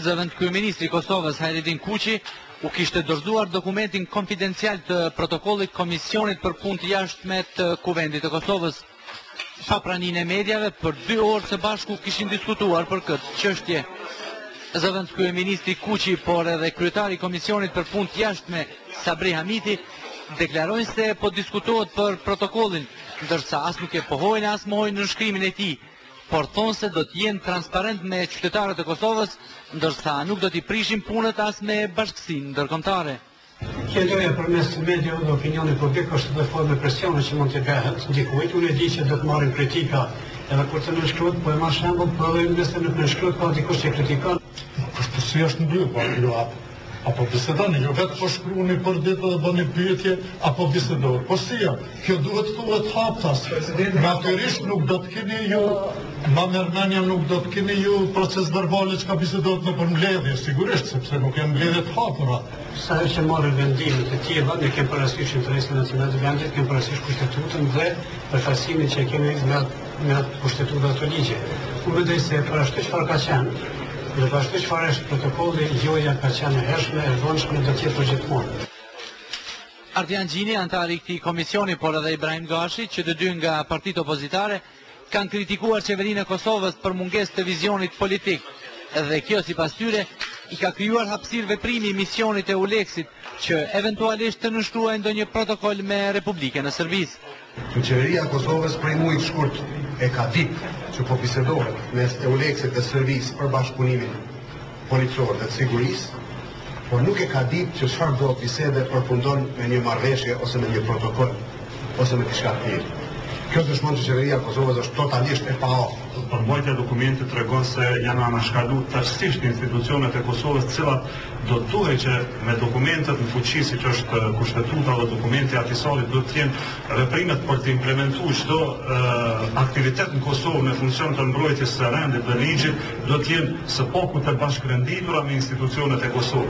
Zëvend kryeministri i Kosovës Hajredin Kuqi u kishte dorëzuar dokumentin konfidencial të protokollit Komisionit për punë të jashtme të Kuvendit të Kosovës. Pa praninë e mediave, për 2 orë së bashku kishin diskutuar për këtë çështje. Zëvend kryeministri Kuqi, por edhe kryetari i Komisionit për punë të jashtme Sabri Hamiti deklarojnë se po diskutohet për protokollin, ndërsa as nuk e pohojnë as mohojnë nënshkrimin e tij, por thonë se do të jenë transparent me qytetarët e Kosovës, ndërsa nuk do t'i prishin punët as me bashkësinë ndërkombëtare. Kjo loja përmes mediave dhe opinionit publik është dhe formë presione që mund të bëhet ndikujt. Unë e di që do të marrin kritika edhe kur të nënshkruhet, po e marr shembull, po edhe nëse nuk nënshkruhet, ka dikush që kritikon. Kështu si është ndryshë, po jo apo bisedoni, jo vetë po shkruani për ditë dhe bëni pyetje, apo bisedoni. Po si ja, kjo duhet thuhet haptas. Natyrisht nuk do të keni ju, ma mërmenja nuk do të keni ju proces verbale që ka bisedot në për mbledhje, sigurisht, sepse nuk e mbledhje të hapura. Sa e që marrë vendimet të tjera, ne kemë parasysh interesin nacional të vendit, kemë parasysh kushtetutën dhe përfaqësimin që kemi me atë kushtetutë ato ligje. Unë mendoj se për ashtu çfarë ka qenë, dhe për ashtu çfarë është protokolli, joja ka qenë e hershme, e vonshme, do të jetë për gjithmonë. Ardian Gjini, antari i këtij komisioni, por edhe Ibrahim Gashi, që të dy nga partitë opozitare, kanë kritikuar qeverinë e Kosovës për mungesë të vizionit politik, dhe kjo sipas tyre i ka krijuar hapësirë veprimi i misionit e Euleksit, që eventualisht të nënshkruajë ndonjë protokoll me Republikën e Serbisë. Qeveria e Kosovës prej muajit të shkurt e ka ditë që po bisedohet mes Euleksit dhe Serbisë për bashkëpunimin policor dhe të sigurisë, por nuk e ka ditë që çfarë do të bisede përfundon me një marrëveshje ose me një protokoll ose me diçka tjetër. Kjo dëshmon që qeveria e Kosovës është totalisht e paaftë. Përmbajtja e dokumentit tregon se janë anashkaluar tërësisht institucionet e Kosovës, të cilat do të duhet që me dokumentet në fuqi, siç është kushtetuta dhe dokumenti atisallit, do të jenë veprimet për të implementuar çdo aktivitet në Kosovë me funksion të mbrojtjes së rendit dhe ligjit, do të jenë së paku të bashkërenditura me institucionet e Kosovës.